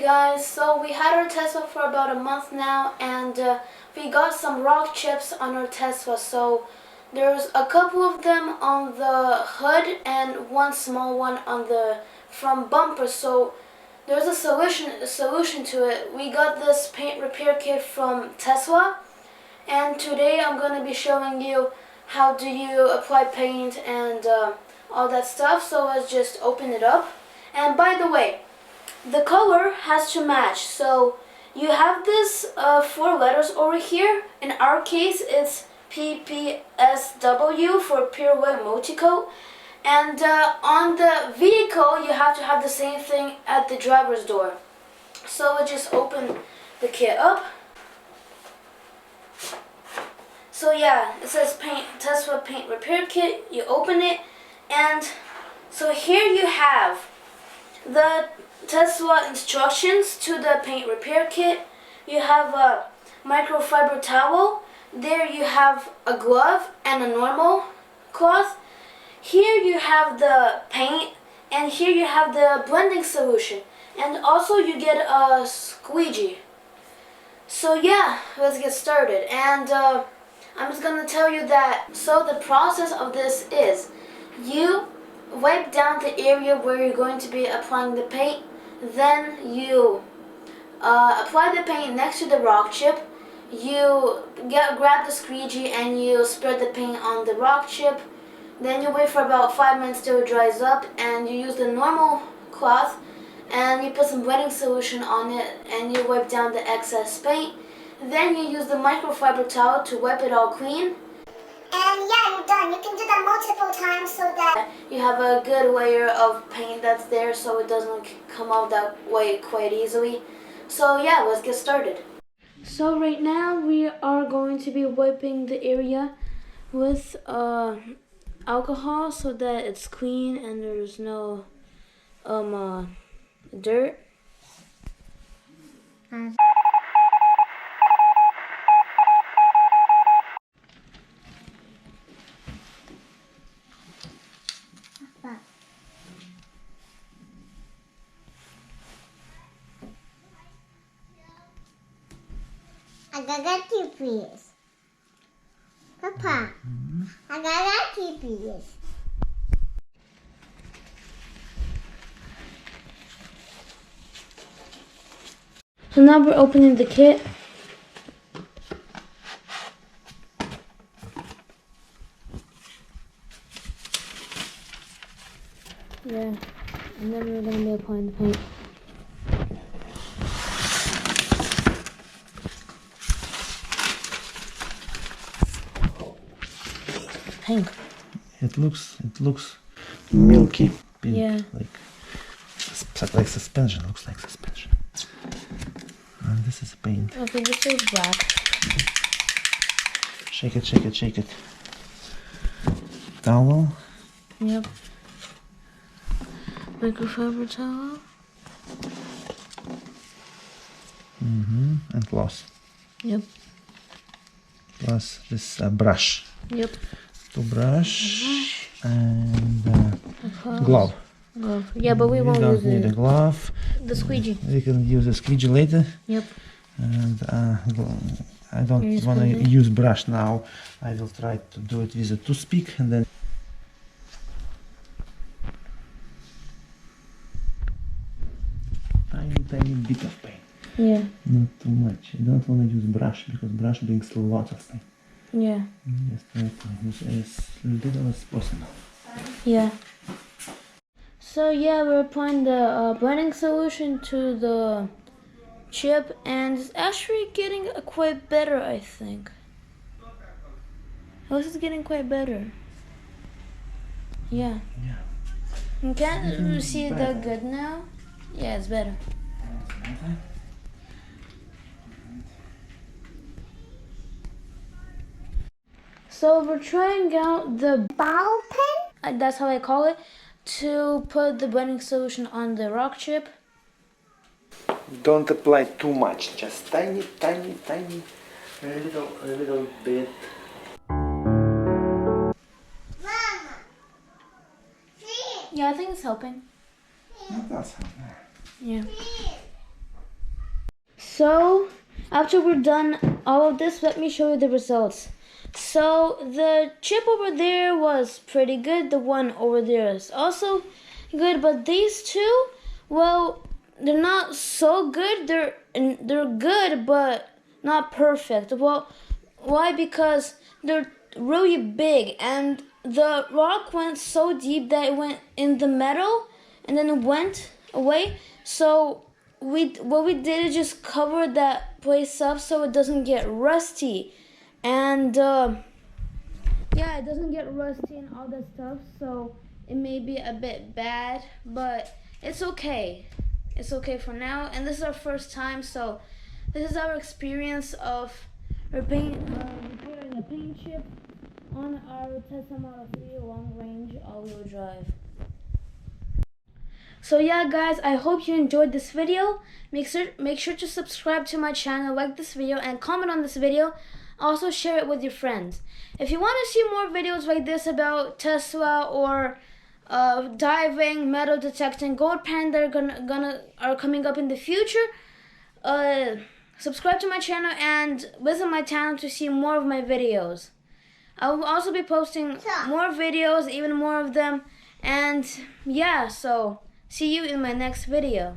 guys, so we had our Tesla for about a month now, and we got some rock chips on our Tesla. So there's a couple of them on the hood and one small one on the front bumper. So there's a solution to it. We got this paint repair kit from Tesla, and today I'm going to be showing you how do you apply paint and all that stuff. So let's just open it up. And by the way, the color has to match. So you have this 4 letters over here. In our case, it's PPSW for Pure White Multicoat. And on the vehicle, you have to have the same thing at the driver's door. So we'll just open the kit up. So yeah, it says Tesla Paint Repair Kit. You open it, and so here you have the Tesla instructions to the paint repair kit. You have a microfiber towel. There you have a glove and a normal cloth. Here you have the paint, and here you have the blending solution. And also you get a squeegee. So yeah, let's get started. And I'm just gonna tell you that, so the process of this is, you wipe down the area where you're going to be applying the paint. Then you apply the paint next to the rock chip. You grab the squeegee and you spread the paint on the rock chip. Then you wait for about 5 minutes till it dries up, and you use the normal cloth and you put some blending solution on it and you wipe down the excess paint. Then you use the microfiber towel to wipe it all clean. And yeah, you're done. You can do that multiple times so that you have a good layer of paint that's there, so it doesn't come out that way quite easily. So yeah, let's get started. So right now we are going to be wiping the area with alcohol so that it's clean and there's no dirt. Agagaki, please. Papa, agagaki, please. So now we're opening the kit. Yeah, and then we're going to be applying the paint. Pink. It looks milky pink, Yeah. like suspension. Looks like suspension. And this is paint. Okay, this is black. Shake it, shake it, shake it. Towel. Yep. Microfiber towel. And gloss. Yep. Plus this brush. Yep. To brush and glove. Glove. Yeah, but we You won't don't use need a glove. the squeegee. You can use a squeegee later. Yep. And I don't Use want to squeegee. use brush now. I will try to do it with a toothpick and then. Tiny bit of paint. Yeah. Not too much. You don't want to use brush because brush brings a lot of paint. Yeah. Just try to use as little as possible. Yeah. So yeah, we're applying the blending solution to the chip, and it's actually getting quite better, I think. This is getting quite better. Yeah. Yeah. You can't see the good now? Yeah, it's better. So we're trying out the Ball pen? that's how I call it, to put the blending solution on the rock chip. Don't apply too much. Just tiny, a little bit. Mama, Yeah, I think it's helping. That's how. Yeah. So after we're done all of this, let me show you the results. So the chip over there was pretty good. The one over there is also good, but these two, well, they're not so good. They're good, but not perfect. Well, why? Because they're really big, and the rock went so deep that it went in the metal, and then it went away. So what we did is just cover that place up so it doesn't get rusty, and yeah, it doesn't get rusty and all that stuff. So it may be a bit bad, but it's okay. It's okay for now, and this is our first time, so this is our experience of repairing a paint chip on our Tesla Model 3 long range all-wheel drive. So yeah guys, I hope you enjoyed this video. Make sure to subscribe to my channel, like this video, and comment on this video. Also share it with your friends. If you want to see more videos like this about Tesla or diving, metal detecting, gold panda are coming up in the future, subscribe to my channel and visit my channel to see more of my videos. I will also be posting more videos, even more of them, and yeah, so see you in my next video.